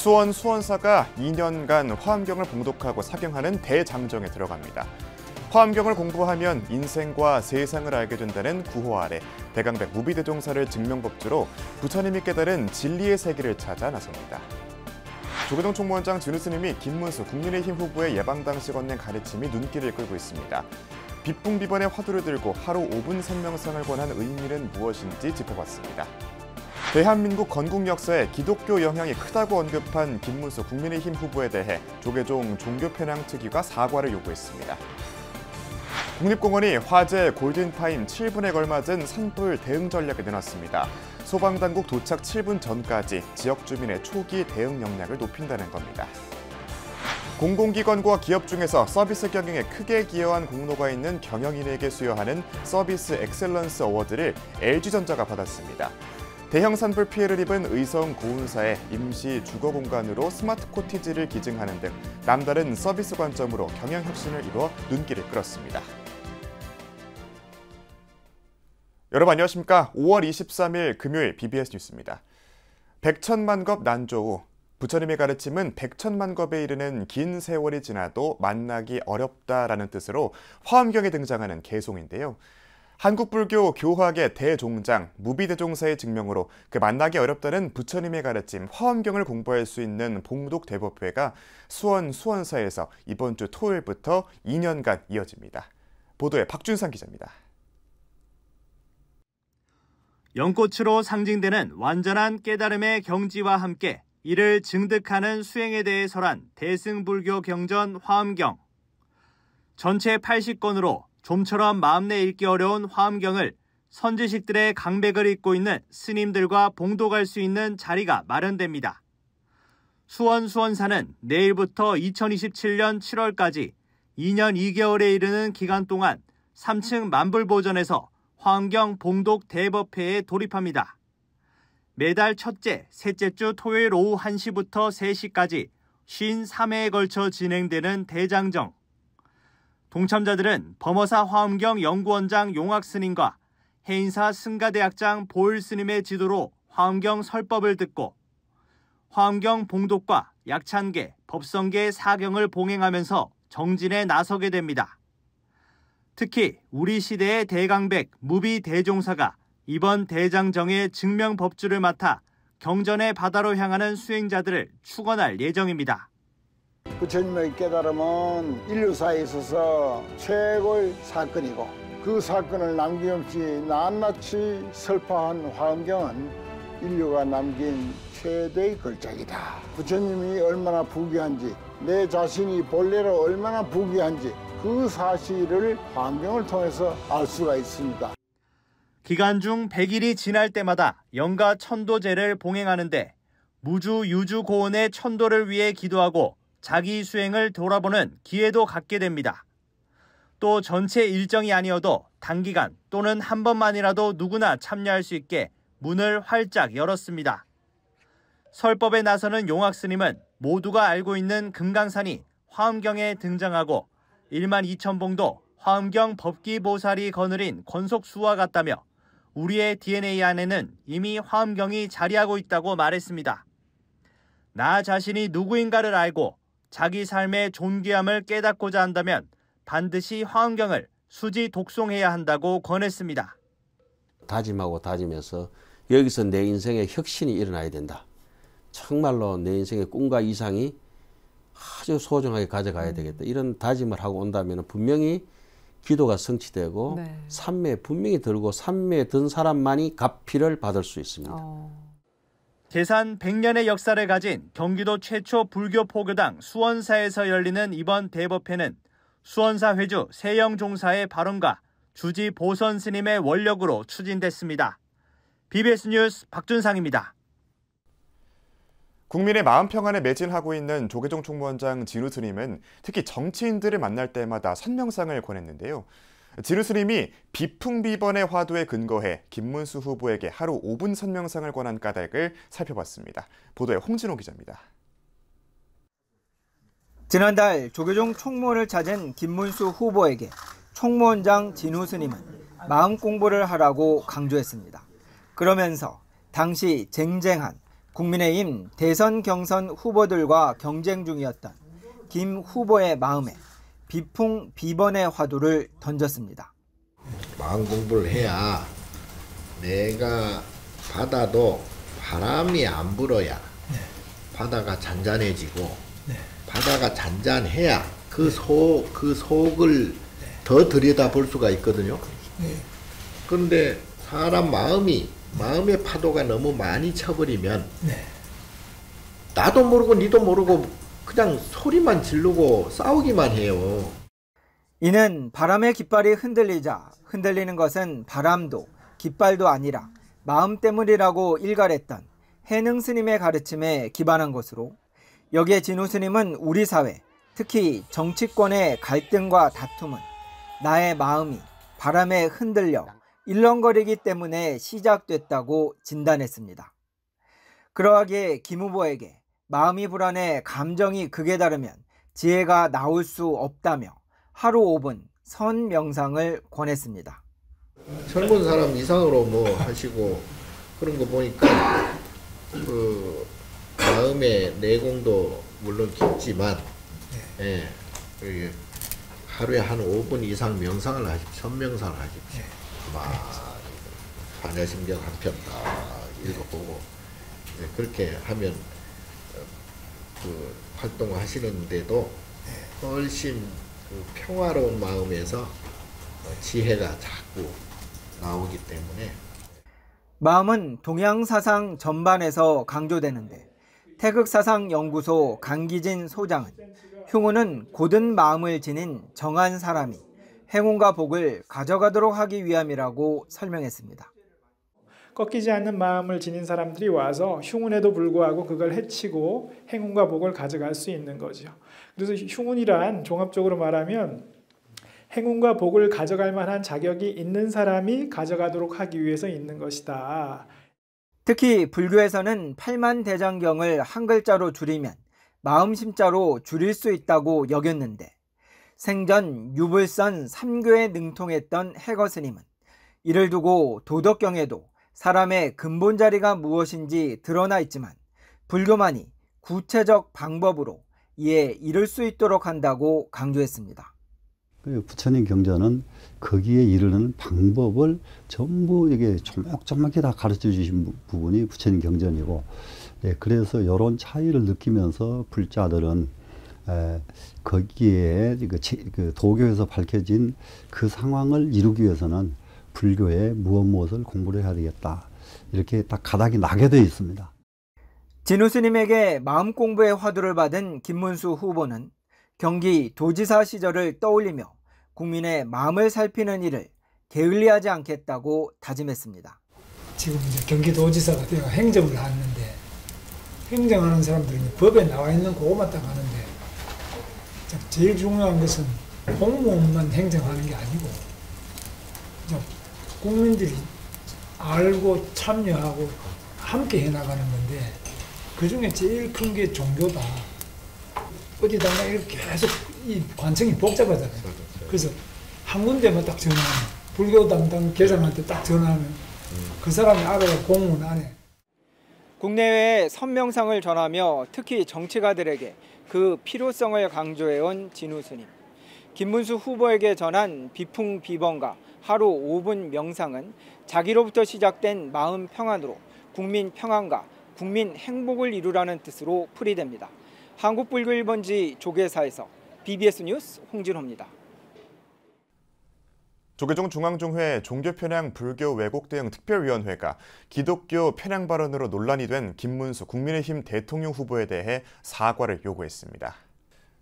수원사가 2년간 화엄경을 봉독하고 사경하는 대장정에 들어갑니다. 화엄경을 공부하면 인생과 세상을 알게 된다는 구호 아래 대강백 무비대종사를 증명법주로 부처님이 깨달은 진리의 세계를 찾아 나섭니다. 조계종 총무원장 진우 스님이 김문수 국민의힘 후보의 예방당시 건넨 가르침이 눈길을 끌고 있습니다. 비풍비번의 화두를 들고 하루 5분 선명상을 권한 의미는 무엇인지 짚어봤습니다. 대한민국 건국 역사에 기독교 영향이 크다고 언급한 김문수 국민의힘 후보에 대해 조계종 종교편향특위가 사과를 요구했습니다. 국립공원이 화재 골든타임 7분에 걸맞은 산불 대응 전략을 내놨습니다. 소방당국 도착 7분 전까지 지역 주민의 초기 대응 역량을 높인다는 겁니다. 공공기관과 기업 중에서 서비스 경영에 크게 기여한 공로가 있는 경영인에게 수여하는 서비스 엑셀런스 어워드를 LG전자가 받았습니다. 대형 산불 피해를 입은 의성 고운사의 임시 주거 공간으로 스마트 코티지를 기증하는 등 남다른 서비스 관점으로 경영 혁신을 이루어 눈길을 끌었습니다. 여러분 안녕하십니까? 5월 23일 금요일 BBS 뉴스입니다. 백천만겁 난조우. 부처님의 가르침은 백천만겁에 이르는 긴 세월이 지나도 만나기 어렵다라는 뜻으로 화엄경에 등장하는 개송인데요. 한국불교 교화계 대종장 무비대종사의 증명으로 그 만나기 어렵다는 부처님의 가르침 화엄경을 공부할 수 있는 봉독 대법회가 수원사에서 이번 주 토요일부터 2년간 이어집니다. 보도에 박준상 기자입니다. 연꽃으로 상징되는 완전한 깨달음의 경지와 함께 이를 증득하는 수행에 대해 설한 대승불교 경전 화엄경. 전체 80권으로 좀처럼 마음내 읽기 어려운 화엄경을 선지식들의 강백을 잇고 있는 스님들과 봉독할 수 있는 자리가 마련됩니다. 수원사는 내일부터 2027년 7월까지 2년 2개월에 이르는 기간 동안 3층 만불보전에서 화엄경 봉독 대법회에 돌입합니다. 매달 첫째, 셋째 주 토요일 오후 1시부터 3시까지 53회에 걸쳐 진행되는 대장정. 동참자들은 범어사 화엄경 연구원장 용학 스님과 해인사 승가대학장 보을 스님의 지도로 화엄경 설법을 듣고 화엄경 봉독과 약찬계, 법성계 사경을 봉행하면서 정진에 나서게 됩니다. 특히 우리 시대의 대강백 무비대종사가 이번 대장정의 증명법주를 맡아 경전의 바다로 향하는 수행자들을 축원할 예정입니다. 부처님의 깨달음은 인류사에 있어서 최고의 사건이고 그 사건을 남김없이 낱낱이 설파한 화엄경은 인류가 남긴 최대의 걸작이다. 부처님이 얼마나 부귀한지 내 자신이 본래로 얼마나 부귀한지 그 사실을 화엄경을 통해서 알 수가 있습니다. 기간 중 100일이 지날 때마다 영가 천도제를 봉행하는데 무주 유주 고원의 천도를 위해 기도하고 자기 수행을 돌아보는 기회도 갖게 됩니다. 또 전체 일정이 아니어도 단기간 또는 한 번만이라도 누구나 참여할 수 있게 문을 활짝 열었습니다. 설법에 나서는 용학 스님은 모두가 알고 있는 금강산이 화엄경에 등장하고 1만 2천 봉도 화엄경 법기보살이 거느린 권속수와 같다며 우리의 DNA 안에는 이미 화엄경이 자리하고 있다고 말했습니다. 나 자신이 누구인가를 알고 자기 삶의 존귀함을 깨닫고자 한다면 반드시 화엄경을 수지 독송해야 한다고 권했습니다. 다짐하고 다짐해서 여기서 내 인생의 혁신이 일어나야 된다. 정말로 내 인생의 꿈과 이상이 아주 소중하게 가져가야 되겠다. 이런 다짐을 하고 온다면 분명히 기도가 성취되고 삼매에 분명히 들고 삼매에 든 사람만이 갑피를 받을 수 있습니다. 계산 100년의 역사를 가진 경기도 최초 불교 포교당 수원사에서 열리는 이번 대법회는 수원사 회주 세영종사의 발언과 주지 보선 스님의 원력으로 추진됐습니다. BBS 뉴스 박준상입니다. 국민의 마음 평안에 매진하고 있는 조계종 총무원장 진우 스님은 특히 정치인들을 만날 때마다 선명상을 권했는데요. 진우 스님이 비풍비번의 화두에 근거해 김문수 후보에게 하루 5분 선명상을 권한 까닭을 살펴봤습니다. 보도에 홍진호 기자입니다. 지난달 조계종 총무원을 찾은 김문수 후보에게 총무원장 진우 스님은 마음 공부를 하라고 강조했습니다. 그러면서 당시 쟁쟁한 국민의힘 대선 경선 후보들과 경쟁 중이었던 김 후보의 마음에 비풍 비번의 화두를 던졌습니다. 마음 공부를 해야 내가 바다도 바람이 안 불어야 바다가 잔잔해지고 바다가 잔잔해야 그 속을 더 들여다볼 수가 있거든요. 그런데 사람 마음의 파도가 너무 많이 쳐버리면 나도 모르고 니도 모르고 그냥 소리만 지르고 싸우기만 해요. 이는 바람의 깃발이 흔들리자 흔들리는 것은 바람도 깃발도 아니라 마음 때문이라고 일갈했던 해능 스님의 가르침에 기반한 것으로, 여기에 진우 스님은 우리 사회, 특히 정치권의 갈등과 다툼은 나의 마음이 바람에 흔들려 일렁거리기 때문에 시작됐다고 진단했습니다. 그러하기에 김 후보에게 마음이 불안해 감정이 극에 다르면 지혜가 나올 수 없다며 하루 5분 선 명상을 권했습니다. 젊은 사람 이상으로 뭐 하시고 그런 거 보니까 그 마음의 내공도 물론 깊지만 하루에 한 5분 이상 명상을 하십시오. 선명상을 하십시오. 막 반야심경 한 편 딱 읽어보고 그렇게 하면 그 활동을 하시는데도 훨씬 그 평화로운 마음에서 지혜가 자꾸 나오기 때문에. 마음은 동양사상 전반에서 강조되는데 태극사상연구소 강기진 소장은 흉우는 고든 마음을 지닌 정한 사람이 행운과 복을 가져가도록 하기 위함이라고 설명했습니다. 꺾이지 않는 마음을 지닌 사람들이 와서 흉운에도 불구하고 그걸 해치고 행운과 복을 가져갈 수 있는 거죠. 그래서 흉운이란 종합적으로 말하면 행운과 복을 가져갈 만한 자격이 있는 사람이 가져가도록 하기 위해서 있는 것이다. 특히 불교에서는 팔만대장경을 한 글자로 줄이면 마음심자로 줄일 수 있다고 여겼는데 생전 유불선 3교에 능통했던 해거 스님은 이를 두고 도덕경에도 사람의 근본 자리가 무엇인지 드러나 있지만 불교만이 구체적 방법으로 이에 이를 수 있도록 한다고 강조했습니다. 부처님 경전은 거기에 이르는 방법을 전부 이게 조목조목히 다 가르쳐 주신 부분이 부처님 경전이고, 그래서 이런 차이를 느끼면서 불자들은 거기에 그 도교에서 밝혀진 그 상황을 이루기 위해서는 불교의 무엇을 공부를 해야 되겠다, 이렇게 딱 가닥이 나게 되어 있습니다. 진우 스님에게 마음 공부의 화두를 받은 김문수 후보는 경기 도지사 시절을 떠올리며 국민의 마음을 살피는 일을 게을리하지 않겠다고 다짐했습니다. 지금 이제 경기도지사가 되어 행정을 하는데, 행정하는 사람들은 법에 나와 있는 그것만 딱 하는데, 제일 중요한 것은 공무원만 행정하는 게 아니고 국민들이 알고 참여하고 함께 해나가는 건데, 그 중에 제일 큰 게 종교다. 어디다가 이렇게 계속 이 관청이 복잡하잖아요. 그래서 한 군데만 딱 전화하면, 불교 담당 계장한테 딱 전화하면 그 사람이 알아야 공문 안 해. 국내외에 선명상을 전하며 특히 정치가들에게 그 필요성을 강조해온 진우 스님. 김문수 후보에게 전한 비풍 비번과 하루 5분 명상은 자기로부터 시작된 마음 평안으로 국민 평안과 국민 행복을 이루라는 뜻으로 풀이됩니다. 한국불교 1번지 조계사에서 BBS 뉴스 홍진호입니다. 조계종 중앙종회 종교편향 불교 왜곡 대응 특별위원회가 기독교 편향 발언으로 논란이 된 김문수 국민의힘 대통령 후보에 대해 사과를 요구했습니다.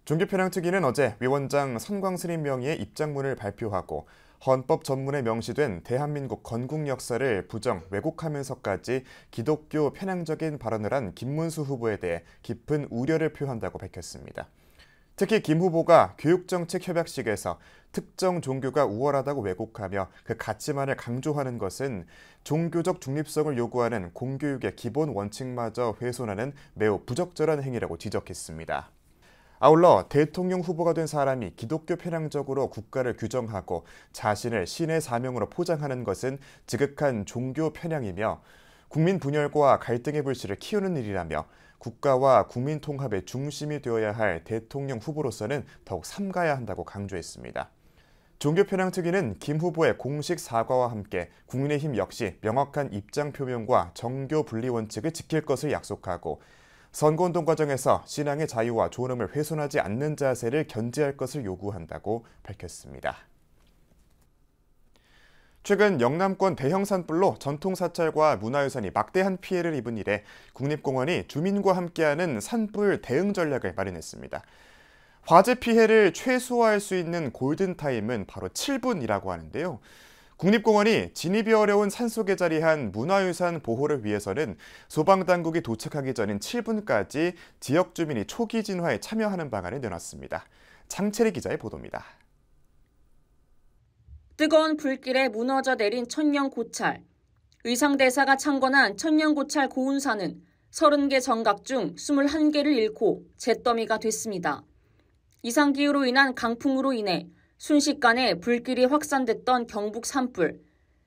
종교편향특위는 어제 위원장 선광스님 명의의 입장문을 발표하고 헌법 전문에 명시된 대한민국 건국 역사를 부정, 왜곡하면서까지 기독교 편향적인 발언을 한 김문수 후보에 대해 깊은 우려를 표한다고 밝혔습니다. 특히 김 후보가 교육정책 협약식에서 특정 종교가 우월하다고 왜곡하며 그 가치만을 강조하는 것은 종교적 중립성을 요구하는 공교육의 기본 원칙마저 훼손하는 매우 부적절한 행위라고 지적했습니다. 아울러 대통령 후보가 된 사람이 기독교 편향적으로 국가를 규정하고 자신을 신의 사명으로 포장하는 것은 지극한 종교 편향이며 국민 분열과 갈등의 불씨를 키우는 일이라며 국가와 국민 통합의 중심이 되어야 할 대통령 후보로서는 더욱 삼가야 한다고 강조했습니다. 종교편향특위는 김 후보의 공식 사과와 함께 국민의힘 역시 명확한 입장 표명과 정교 분리 원칙을 지킬 것을 약속하고 선거운동 과정에서 신앙의 자유와 존엄을 훼손하지 않는 자세를 견지할 것을 요구한다고 밝혔습니다. 최근 영남권 대형 산불로 전통 사찰과 문화유산이 막대한 피해를 입은 이래 국립공원이 주민과 함께하는 산불 대응 전략을 마련했습니다. 화재 피해를 최소화할 수 있는 골든타임은 바로 7분이라고 하는데요. 국립공원이 진입이 어려운 산속에 자리한 문화유산 보호를 위해서는 소방당국이 도착하기 전인 7분까지 지역 주민이 초기 진화에 참여하는 방안을 내놨습니다. 장채리 기자의 보도입니다. 뜨거운 불길에 무너져 내린 천년고찰. 의상대사가 창건한 천년고찰 고운산은 30개 정각 중 21개를 잃고 잿더미가 됐습니다. 이상기후로 인한 강풍으로 인해 순식간에 불길이 확산됐던 경북 산불.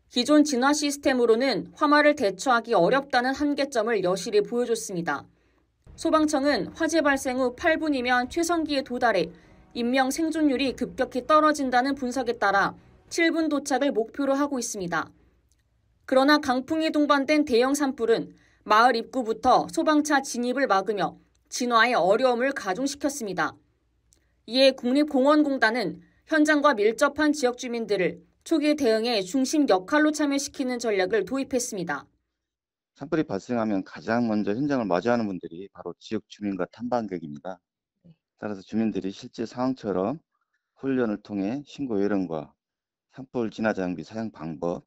기존 진화 시스템으로는 화마를 대처하기 어렵다는 한계점을 여실히 보여줬습니다. 소방청은 화재 발생 후 8분이면 최성기에 도달해 인명 생존율이 급격히 떨어진다는 분석에 따라 7분 도착을 목표로 하고 있습니다. 그러나 강풍이 동반된 대형 산불은 마을 입구부터 소방차 진입을 막으며 진화에 어려움을 가중시켰습니다. 이에 국립공원공단은 현장과 밀접한 지역 주민들을 초기 대응에 중심 역할로 참여시키는 전략을 도입했습니다. 산불이 발생하면 가장 먼저 현장을 마주하는 분들이 바로 지역 주민과 탐방객입니다. 따라서 주민들이 실제 상황처럼 훈련을 통해 신고 요령과 산불 진화 장비 사용 방법,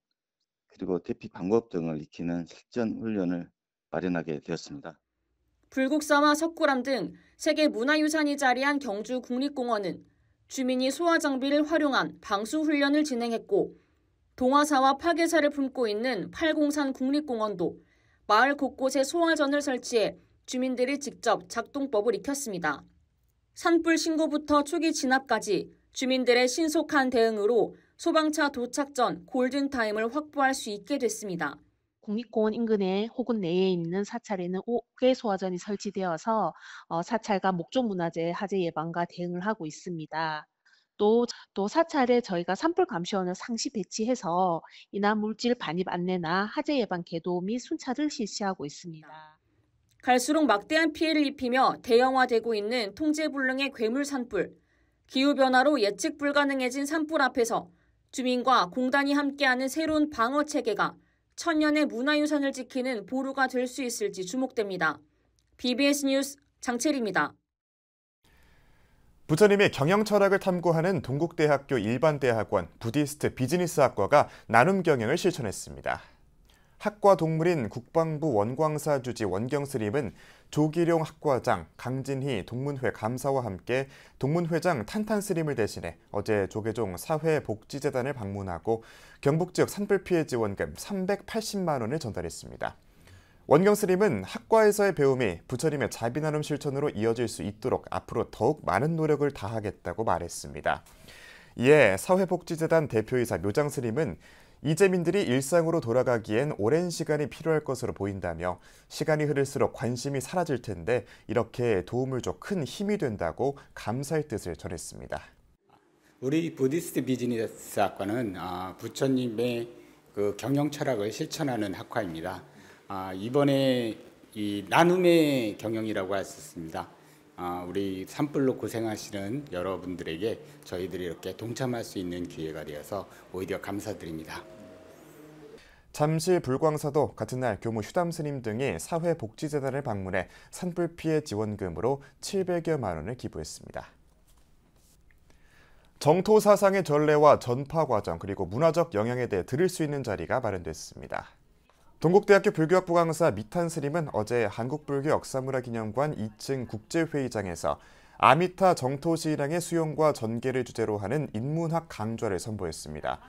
그리고 대피 방법 등을 익히는 실전 훈련을 마련하게 되었습니다. 불국사와 석굴암 등 세계 문화유산이 자리한 경주 국립공원은 주민이 소화 장비를 활용한 방수 훈련을 진행했고 동화사와 파괴사를 품고 있는 팔공산 국립공원도 마을 곳곳에 소화전을 설치해 주민들이 직접 작동법을 익혔습니다. 산불 신고부터 초기 진압까지 주민들의 신속한 대응으로 소방차 도착 전 골든타임을 확보할 수 있게 됐습니다. 국립공원 인근에 혹은 내에 있는 사찰에는 5개 소화전이 설치되어서 사찰과 목조문화재 화재 예방과 대응을 하고 있습니다. 또 사찰에 저희가 산불 감시원을 상시 배치해서 인화 물질 반입 안내나 화재 예방 계도 및 순찰을 실시하고 있습니다. 갈수록 막대한 피해를 입히며 대형화되고 있는 통제불능의 괴물 산불. 기후변화로 예측 불가능해진 산불 앞에서 주민과 공단이 함께하는 새로운 방어 체계가 천년의 문화유산을 지키는 보루가 될 수 있을지 주목됩니다. BBS 뉴스 장채리입니다. 부처님의 경영 철학을 탐구하는 동국대학교 일반대학원 부디스트 비즈니스학과가 나눔 경영을 실천했습니다. 학과 동물인 국방부 원광사 주지 원경스님은 조기룡 학과장, 강진희 동문회 감사와 함께 동문회장 탄탄스님을 대신해 어제 조계종 사회복지재단을 방문하고 경북 지역 산불 피해 지원금 380만 원을 전달했습니다. 원경스님은 학과에서의 배움이 부처님의 자비나눔 실천으로 이어질 수 있도록 앞으로 더욱 많은 노력을 다하겠다고 말했습니다. 이에 사회복지재단 대표이사 묘장스님은 이재민들이 일상으로 돌아가기엔 오랜 시간이 필요할 것으로 보인다며 시간이 흐를수록 관심이 사라질 텐데 이렇게 도움을 줘 큰 힘이 된다고 감사의 뜻을 전했습니다. 우리 부디스트 비즈니스 학과는 부처님의 그 경영 철학을 실천하는 학과입니다. 이번에 이 나눔의 경영이라고 할 수 있습니다. 우리 산불로 고생하시는 여러분들에게 저희들이 이렇게 동참할 수 있는 기회가 되어서 오히려 감사드립니다. 잠실 불광사도 같은 날 교무 휴담스님 등이 사회복지재단을 방문해 산불 피해 지원금으로 700여만 원을 기부했습니다. 정토 사상의 전례와 전파 과정 그리고 문화적 영향에 대해 들을 수 있는 자리가 마련됐습니다. 동국대학교 불교학부 강사 미탄 스님은 어제 한국불교역사문화기념관 2층 국제회의장에서 아미타 정토신앙의 수용과 전개를 주제로 하는 인문학 강좌를 선보였습니다.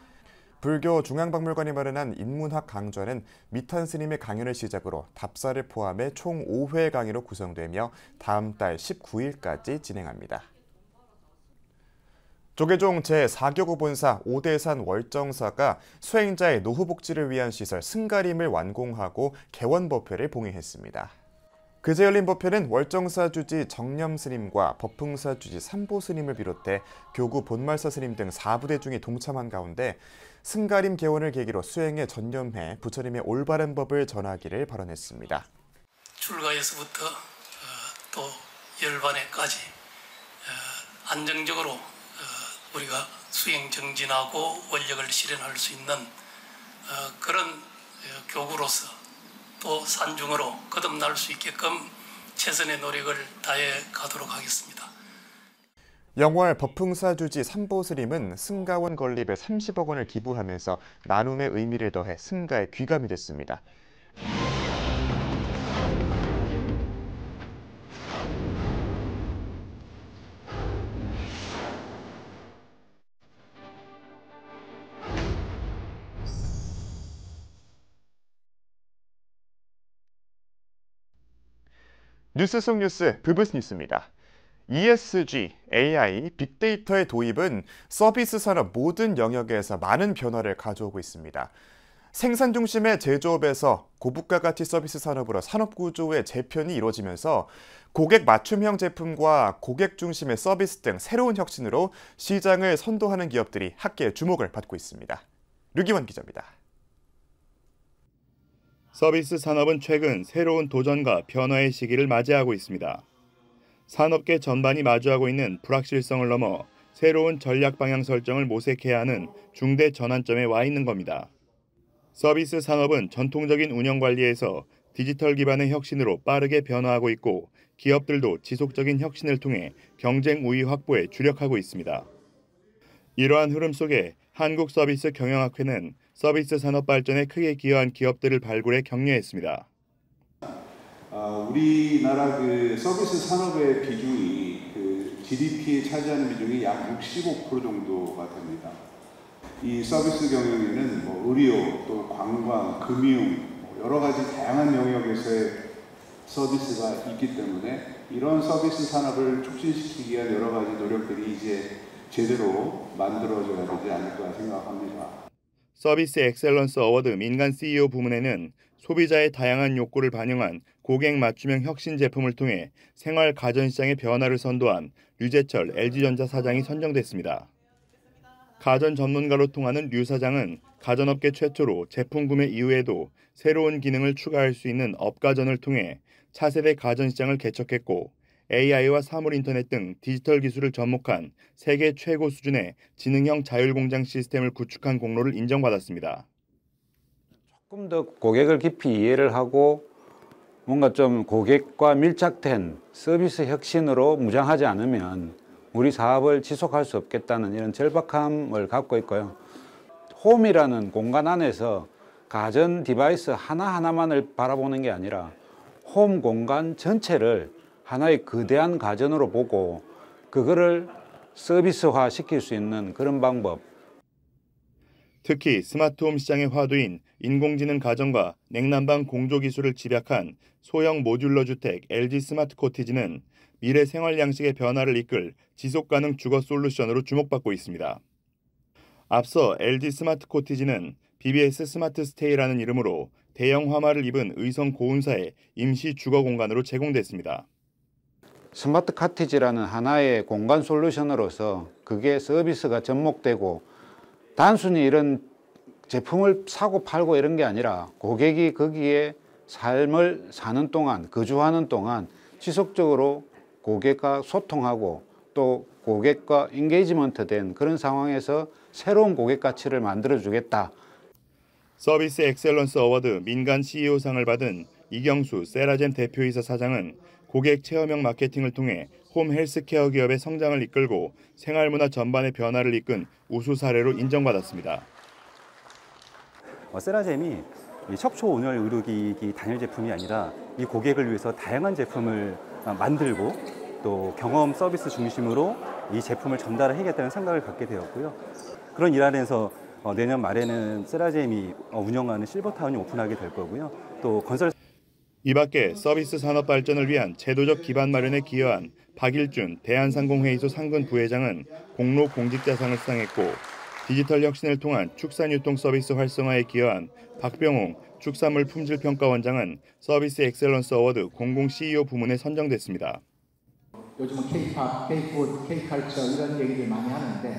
불교 중앙박물관이 마련한 인문학 강좌는 미탄 스님의 강연을 시작으로 답사를 포함해 총 5회 강의로 구성되며 다음 달 19일까지 진행합니다. 조계종 제4교구 본사 오대산 월정사가 수행자의 노후 복지를 위한 시설 승가림을 완공하고 개원법회를 봉행했습니다. 그제 열린 법회는 월정사 주지 정념 스님과 법흥사 주지 삼보 스님을 비롯해 교구 본말사 스님 등 4부대 중이 동참한 가운데 승가림 개원을 계기로 수행에 전념해 부처님의 올바른 법을 전하기를 발언했습니다. 출가에서부터 또 열반에까지 안정적으로 우리가 수행 정진하고 원력을 실현할 수 있는 그런 교구로서 또 산중으로 거듭날 수 있게끔 최선의 노력을 다해 가도록 하겠습니다. 영월 법흥사 주지 삼보 스님은 승가원 건립에 30억 원을 기부하면서 나눔의 의미를 더해 승가에 귀감이 됐습니다. 뉴스 속 뉴스 부부스 뉴스입니다. ESG, AI, 빅데이터의 도입은 서비스 산업 모든 영역에서 많은 변화를 가져오고 있습니다. 생산 중심의 제조업에서 고부가 가치 서비스 산업으로 산업 구조의 재편이 이루어지면서 고객 맞춤형 제품과 고객 중심의 서비스 등 새로운 혁신으로 시장을 선도하는 기업들이 학계의 주목을 받고 있습니다. 류기원 기자입니다. 서비스 산업은 최근 새로운 도전과 변화의 시기를 맞이하고 있습니다. 산업계 전반이 마주하고 있는 불확실성을 넘어 새로운 전략 방향 설정을 모색해야 하는 중대 전환점에 와 있는 겁니다. 서비스 산업은 전통적인 운영 관리에서 디지털 기반의 혁신으로 빠르게 변화하고 있고 기업들도 지속적인 혁신을 통해 경쟁 우위 확보에 주력하고 있습니다. 이러한 흐름 속에 한국서비스경영학회는 서비스 산업 발전에 크게 기여한 기업들을 발굴해 격려했습니다. 우리나라 서비스 산업의 비중이 GDP에 차지하는 비중이 약 65% 정도가 됩니다. 이 서비스 경영에는 의료, 또 관광, 금융 여러 가지 다양한 영역에서의 서비스가 있기 때문에 이런 서비스 산업을 촉진시키기 위한 여러 가지 노력들이 이제 제대로 만들어져야 되지 않을까 생각합니다. 서비스 엑셀런스 어워드 민간 CEO 부문에는 소비자의 다양한 욕구를 반영한 고객 맞춤형 혁신 제품을 통해 생활 가전시장의 변화를 선도한 류재철 LG전자 사장이 선정됐습니다. 가전 전문가로 통하는 류 사장은 가전업계 최초로 제품 구매 이후에도 새로운 기능을 추가할 수 있는 업가전을 통해 차세대 가전시장을 개척했고 AI와 사물인터넷 등 디지털 기술을 접목한 세계 최고 수준의 지능형 자율공장 시스템을 구축한 공로를 인정받았습니다. 조금 더 고객을 깊이 이해를 하고 뭔가 좀 고객과 밀착된 서비스 혁신으로 무장하지 않으면 우리 사업을 지속할 수 없겠다는 이런 절박함을 갖고 있고요. 홈이라는 공간 안에서 가전 디바이스 하나하나만을 바라보는 게 아니라 홈 공간 전체를 하나의 거대한 가전으로 보고 그거를 서비스화 시킬 수 있는 그런 방법. 특히 스마트홈 시장의 화두인 인공지능 가전과 냉난방 공조 기술을 집약한 소형 모듈러 주택 LG 스마트 코티지는 미래 생활 양식의 변화를 이끌 지속가능 주거 솔루션으로 주목받고 있습니다. 앞서 LG 스마트 코티지는 BBS 스마트 스테이라는 이름으로 대형 화마를 입은 의성 고운사의 임시 주거 공간으로 제공됐습니다. 스마트 카티지라는 하나의 공간 솔루션으로서 그게 서비스가 접목되고 단순히 이런 제품을 사고 팔고 이런 게 아니라 고객이 거기에 삶을 사는 동안, 거주하는 동안 지속적으로 고객과 소통하고 또 고객과 인게이지먼트 된 그런 상황에서 새로운 고객 가치를 만들어주겠다. 서비스 엑셀런스 어워드 민간 CEO상을 받은 이경수 세라젠 대표이사 사장은 고객 체험형 마케팅을 통해 홈 헬스케어 기업의 성장을 이끌고 생활문화 전반의 변화를 이끈 우수 사례로 인정받았습니다. 세라젬이 척초 온열 의료기기 단일 제품이 아니라 이 고객을 위해서 다양한 제품을 만들고 또 경험 서비스 중심으로 이 제품을 전달하겠다는 생각을 갖게 되었고요. 그런 일 안에서 내년 말에는 세라젬이 운영하는 실버타운이 오픈하게 될 거고요. 또 건설 이 밖에 서비스 산업 발전을 위한 제도적 기반 마련에 기여한 박일준 대한상공회의소 상근 부회장은 공로 공직자상을 수상했고, 디지털 혁신을 통한 축산유통 서비스 활성화에 기여한 박병홍 축산물 품질평가원장은 서비스 엑셀런스 어워드 공공 CEO 부문에 선정됐습니다. 요즘은 K-팝, K-푸드, K-컬처 이런 얘기들 많이 하는데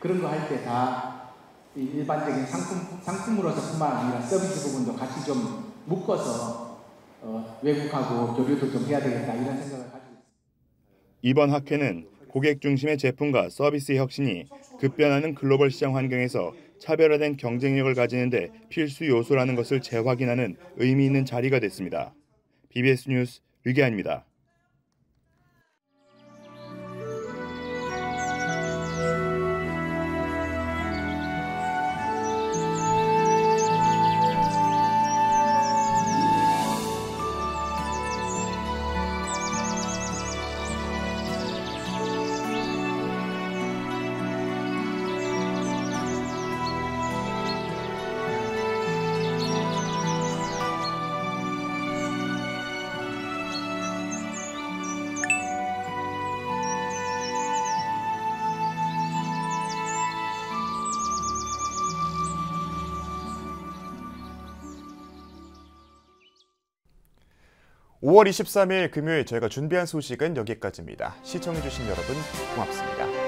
그런 거 할 때 다 일반적인 상품으로서뿐만 아니라 서비스 부분도 같이 좀 묶어서 외국하고 교류도 좀 해야 되겠다 이런 생각을 가지고 있습니다. 이번 학회는 고객 중심의 제품과 서비스 혁신이 급변하는 글로벌 시장 환경에서 차별화된 경쟁력을 가지는 데 필수 요소라는 것을 재확인하는 의미 있는 자리가 됐습니다. BBS 뉴스 류기환입니다. (5월 23일) 금요일 저희가 준비한 소식은 여기까지입니다. 시청해주신 여러분 고맙습니다.